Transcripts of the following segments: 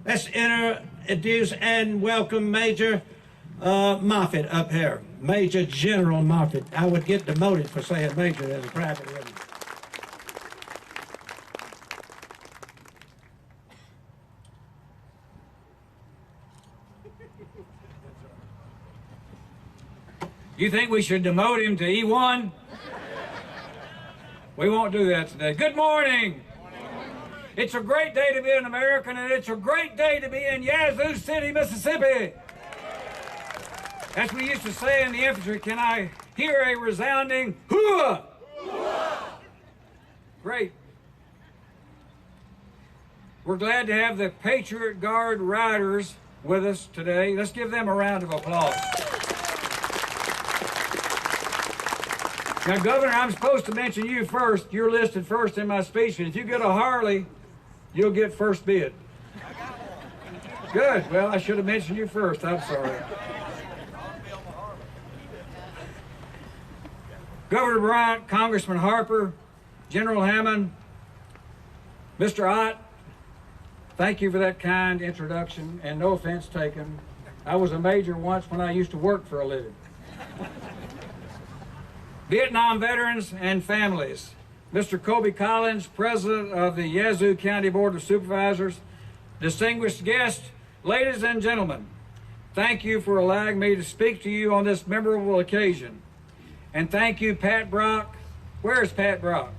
Let's introduce and welcome Major Moffett up here. Major General Moffett. I would get demoted for saying major as a private witness. You think we should demote him to E1? We won't do that today. Good morning. It's a great day to be an American, and it's a great day to be in Yazoo City, Mississippi. As we used to say in the infantry, can I hear a resounding hooah? Great. We're glad to have the Patriot Guard Riders with us today. Let's give them a round of applause. Now, Governor, I'm supposed to mention you first. You're listed first in my speech, and if you get a Harley, you'll get first bid. Good. Well, I should have mentioned you first. I'm sorry. Governor Bryant, Congressman Harper, General Hammond, Mr. Ott, thank you for that kind introduction, and no offense taken. I was a major once when I used to work for a living. Vietnam veterans and families, Mr. Kobe Collins, President of the Yazoo County Board of Supervisors, distinguished guests, ladies and gentlemen, thank you for allowing me to speak to you on this memorable occasion. And thank you, Pat Brock. Where is Pat Brock?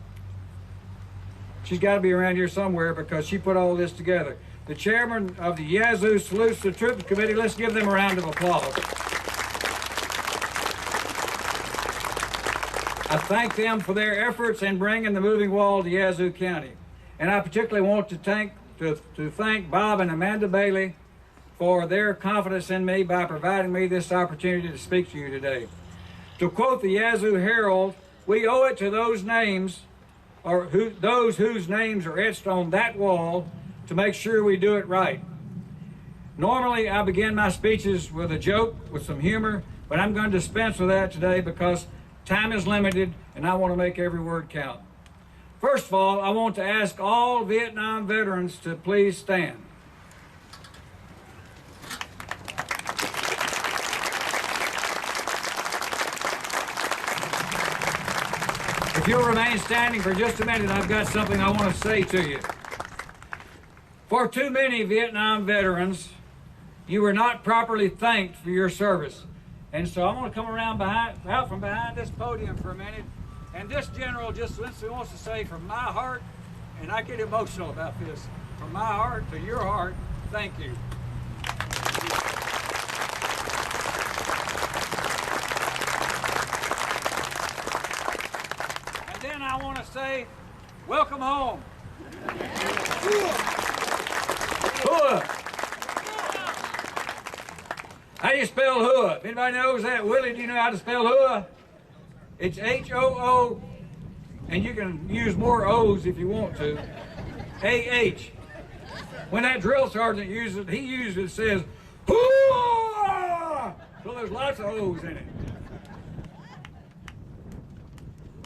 She's got to be around here somewhere because she put all this together. The chairman of the Yazoo Salutes the Troops Committee, let's give them a round of applause. I thank them for their efforts in bringing the moving wall to Yazoo County. And I particularly want to thank Bob and Amanda Bailey for their confidence in me by providing me this opportunity to speak to you today. To quote the Yazoo Herald, we owe it to those names, or those whose names are etched on that wall, to make sure we do it right. Normally, I begin my speeches with a joke, with some humor, but I'm going to dispense with that today because time is limited and I want to make every word count. First of all, I want to ask all Vietnam veterans to please stand. If you'll remain standing for just a minute, I've got something I want to say to you. For too many Vietnam veterans, you were not properly thanked for your service. And so I'm going to come around out from behind this podium for a minute. And this general just wants to say from my heart, and I get emotional about this, from my heart to your heart, thank you. And then I want to say, welcome home. How do you spell hooah? If anybody knows that, Willie, do you know how to spell hooah? It's H-O-O, and you can use more O's if you want to. A-H. When that drill sergeant uses it, he usually says, hooah! So there's lots of O's in it.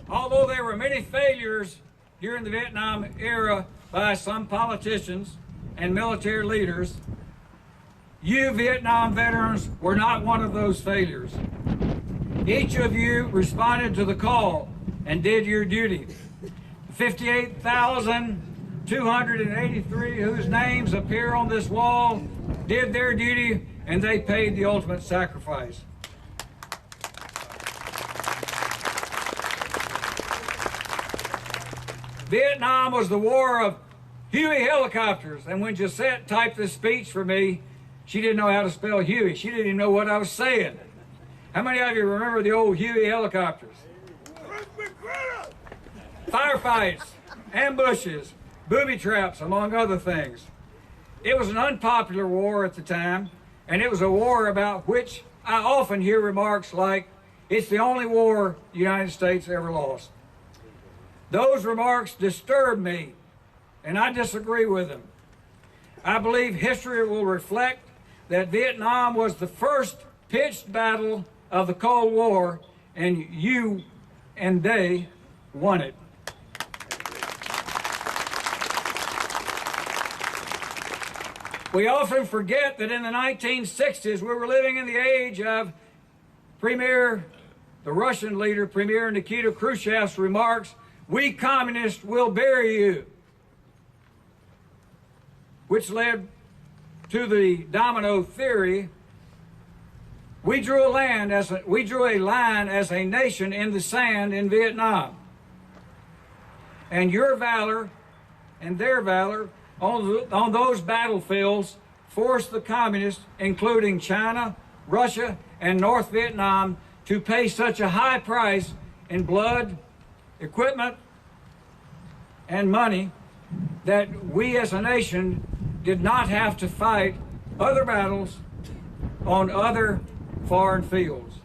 Although there were many failures during the Vietnam era by some politicians and military leaders, you Vietnam veterans were not one of those failures. Each of you responded to the call and did your duty. 58,283 whose names appear on this wall did their duty, and they paid the ultimate sacrifice. Vietnam was the war of Huey helicopters, and when Gisette typed this speech for me, she didn't know how to spell Huey. She didn't even know what I was saying. How many of you remember the old Huey helicopters? Firefights, ambushes, booby traps, among other things. It was an unpopular war at the time, and it was a war about which I often hear remarks like, it's the only war the United States ever lost. Those remarks disturb me, and I disagree with them. I believe history will reflect that Vietnam was the first pitched battle of the Cold War, and you and they won it. We often forget that in the 1960s we were living in the age of the Russian leader, Premier Nikita Khrushchev's remarks, "We communists will bury you," which led to the domino theory. We drew a line as a nation in the sand in Vietnam. And your valor and their valor on those battlefields forced the communists, including China, Russia, and North Vietnam, to pay such a high price in blood, equipment, and money that we as a nation did not have to fight other battles on other foreign fields.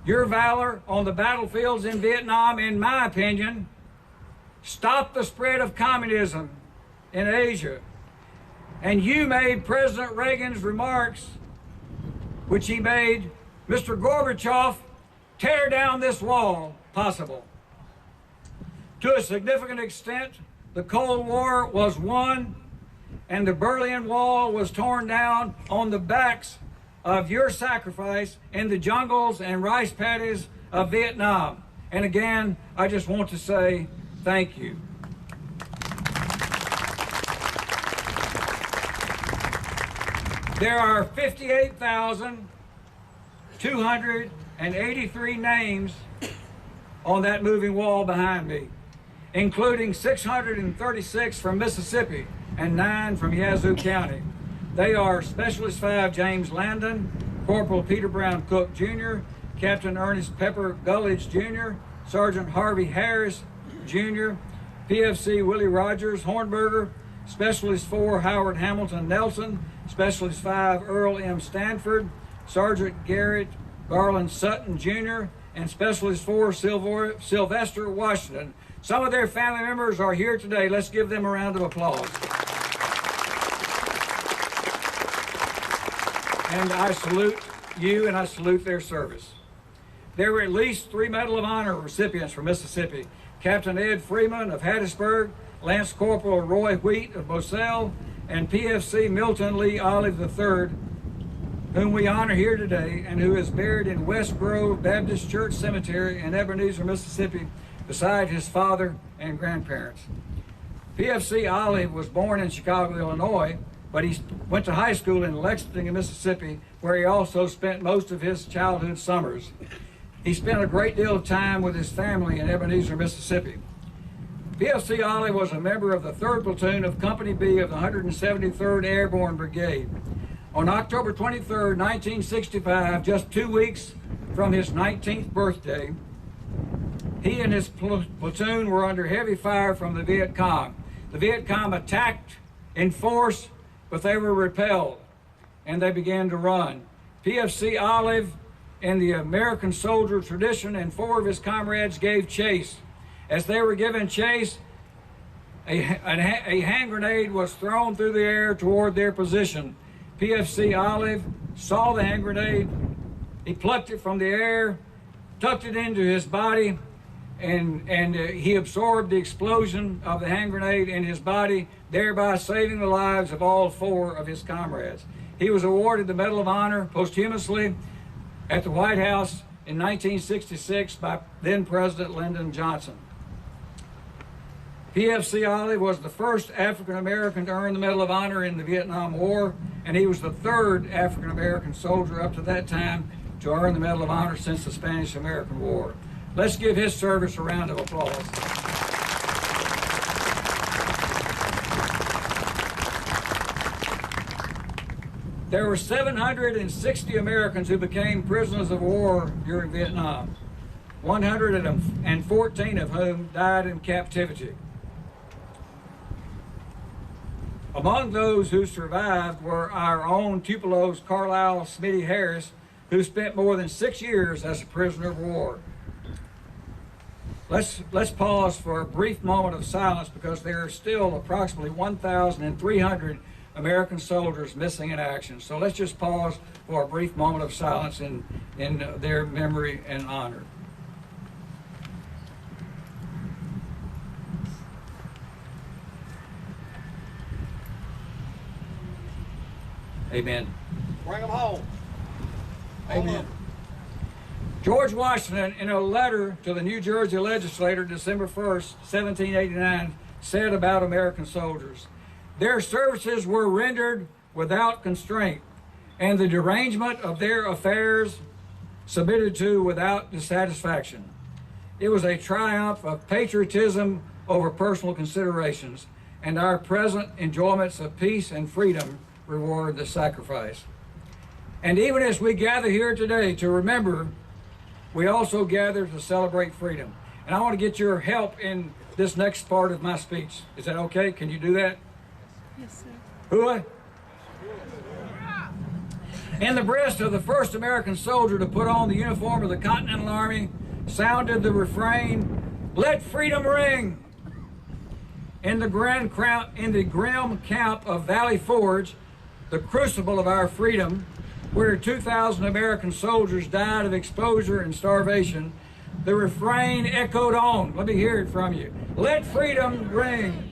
Your valor on the battlefields in Vietnam, in my opinion, stopped the spread of communism in Asia. And you made President Reagan's remarks, which he made, "Mr. Gorbachev, tear down this wall," possible. To a significant extent, the Cold War was won and the Berlin Wall was torn down on the backs of your sacrifice in the jungles and rice paddies of Vietnam. And again, I just want to say thank you. There are 58,283 names on that moving wall behind me, including 636 from Mississippi and 9 from Yazoo County. They are Specialist 5 James Landon, Corporal Peter Brown Cook Jr., Captain Ernest Pepper Gullidge Jr., Sergeant Harvey Harris Jr., PFC Willie Rogers Hornberger, Specialist 4 Howard Hamilton Nelson, Specialist 5 Earl M. Stanford, Sergeant Garrett Garland Sutton Jr., and Specialist 4 Sylvester Washington. Some of their family members are here today. Let's give them a round of applause. And I salute you and I salute their service. There were at least 3 Medal of Honor recipients from Mississippi: Captain Ed Freeman of Hattiesburg, Lance Corporal Roy Wheat of Bosell, and PFC Milton Lee Olive III, whom we honor here today and who is buried in West Grove Baptist Church Cemetery in Ebenezer, Mississippi, beside his father and grandparents. PFC Olive was born in Chicago, Illinois, but he went to high school in Lexington, Mississippi, where he also spent most of his childhood summers. He spent a great deal of time with his family in Ebenezer, Mississippi. PFC Olive was a member of the 3rd Platoon of Company B of the 173rd Airborne Brigade. On October 23, 1965, just 2 weeks from his 19th birthday, he and his platoon were under heavy fire from the Viet Cong. The Viet Cong attacked in force, but they were repelled, and they began to run. PFC Olive, in the American soldier tradition, and 4 of his comrades gave chase. As they were given chase, a hand grenade was thrown through the air toward their position. PFC Olive saw the hand grenade, he plucked it from the air, tucked it into his body, and he absorbed the explosion of the hand grenade in his body, thereby saving the lives of all 4 of his comrades. He was awarded the Medal of Honor posthumously at the White House in 1966 by then President Lyndon Johnson. PFC Olive was the first African American to earn the Medal of Honor in the Vietnam War, and he was the 3rd African American soldier up to that time to earn the Medal of Honor since the Spanish-American War. Let's give his service a round of applause. There were 760 Americans who became prisoners of war during Vietnam, 114 of whom died in captivity. Among those who survived were our own Tupelo's Carlisle Smitty Harris, who spent more than 6 years as a prisoner of war. Let's pause for a brief moment of silence, because there are still approximately 1,300 American soldiers missing in action. So let's just pause for a brief moment of silence in their memory and honor. Amen. Bring them home. Amen. George Washington, in a letter to the New Jersey legislature, December 1st, 1789, said about American soldiers, "Their services were rendered without constraint, and the derangement of their affairs submitted to without dissatisfaction. It was a triumph of patriotism over personal considerations, and our present enjoyments of peace and freedom reward the sacrifice." And even as we gather here today to remember, we also gather to celebrate freedom. And I want to get your help in this next part of my speech. Is that okay? Can you do that? Yes, sir. Who? In the breast of the first American soldier to put on the uniform of the Continental Army sounded the refrain, "Let freedom ring." In the grim camp of Valley Forge, the crucible of our freedom, where 2,000 American soldiers died of exposure and starvation, the refrain echoed on. Let me hear it from you. "Let freedom ring."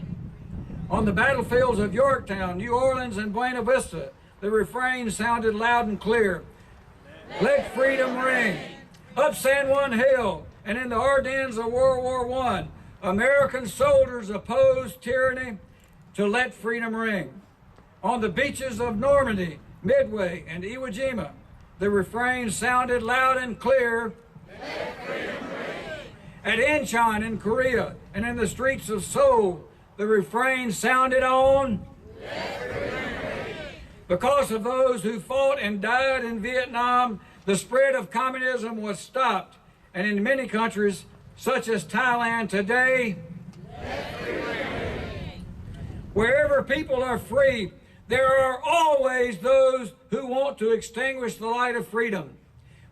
On the battlefields of Yorktown, New Orleans, and Buena Vista, the refrain sounded loud and clear. "Let freedom ring." Up San Juan Hill and in the Ardennes of World War I, American soldiers opposed tyranny to let freedom ring. On the beaches of Normandy, Midway, and Iwo Jima, the refrain sounded loud and clear. "Let freedom ring." At Incheon in Korea and in the streets of Seoul, the refrain sounded on. "Let freedom ring." Because of those who fought and died in Vietnam, the spread of communism was stopped, and in many countries, such as Thailand today, "Let freedom ring." Wherever people are free, there are always those who want to extinguish the light of freedom.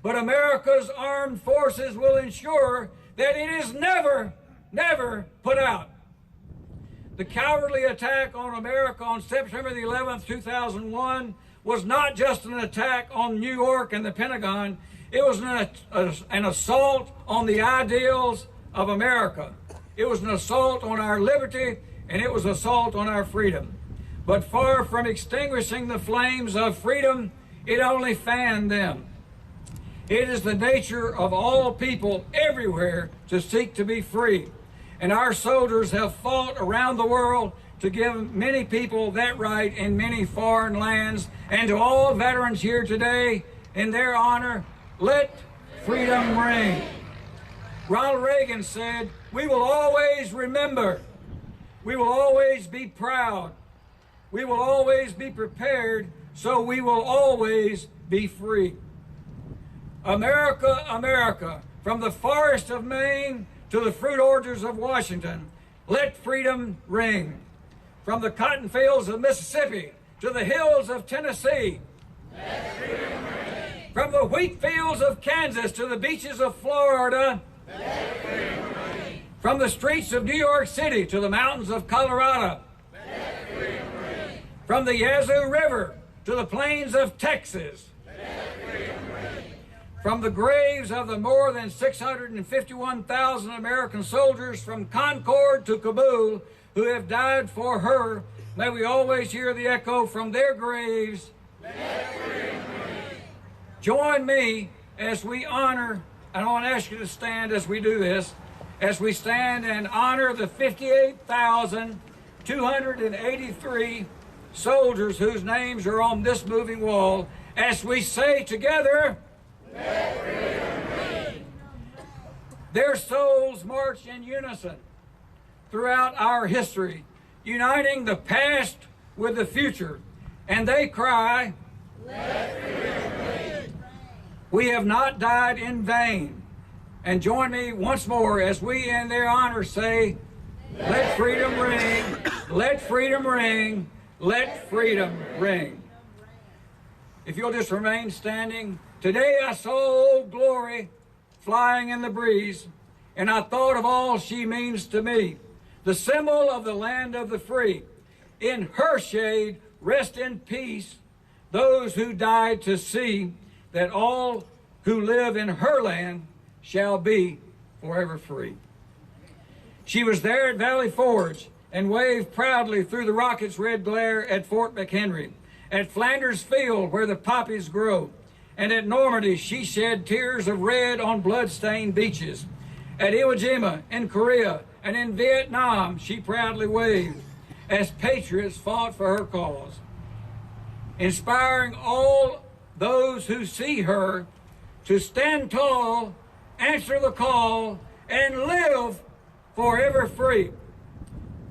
But America's armed forces will ensure that it is never, never put out. The cowardly attack on America on September the 11th, 2001 was not just an attack on New York and the Pentagon. It was an assault on the ideals of America. It was an assault on our liberty, and it was an assault on our freedom. But far from extinguishing the flames of freedom, it only fanned them. It is the nature of all people everywhere to seek to be free. And our soldiers have fought around the world to give many people that right in many foreign lands. And to all veterans here today, in their honor, let freedom ring. Ronald Reagan said, "We will always remember. We will always be proud. We will always be prepared, so we will always be free." America, America, from the forest of Maine to the fruit orchards of Washington, let freedom ring. From the cotton fields of Mississippi to the hills of Tennessee, let freedom ring. From the wheat fields of Kansas to the beaches of Florida, let freedom ring. From the streets of New York City to the mountains of Colorado, let freedom ring. From the Yazoo River to the plains of Texas, let freedom ring. From the graves of the more than 651,000 American soldiers from Concord to Kabul who have died for her, may we always hear the echo from their graves, "Let freedom ring." Join me as we honor, and I want to ask you to stand as we do this, as we stand and honor the 58,283 soldiers whose names are on this moving wall, as we say together, "Let freedom ring." Their souls march in unison throughout our history, uniting the past with the future, and they cry, "Let freedom ring." We have not died in vain. And join me once more as we in their honor say, "Let freedom ring, let freedom ring, let freedom ring." If you'll just remain standing. Today I saw Old Glory flying in the breeze, and I thought of all she means to me, the symbol of the land of the free. In her shade rest in peace those who died to see that all who live in her land shall be forever free. She was there at Valley Forge and waved proudly through the rocket's red glare at Fort McHenry. At Flanders Field, where the poppies grow. And at Normandy, she shed tears of red on blood-stained beaches. At Iwo Jima, in Korea, and in Vietnam, she proudly waved as patriots fought for her cause, inspiring all those who see her to stand tall, answer the call, and live forever free.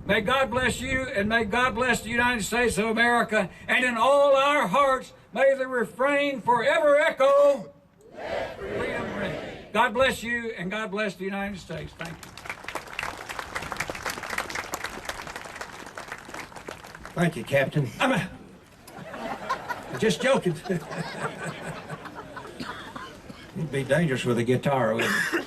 May God bless you, and may God bless the United States of America, and in all our hearts, may the refrain forever echo, let freedom ring. God bless you, and God bless the United States. Thank you. Thank you, Captain. I'm just joking. It'd be dangerous with a guitar, wouldn't it?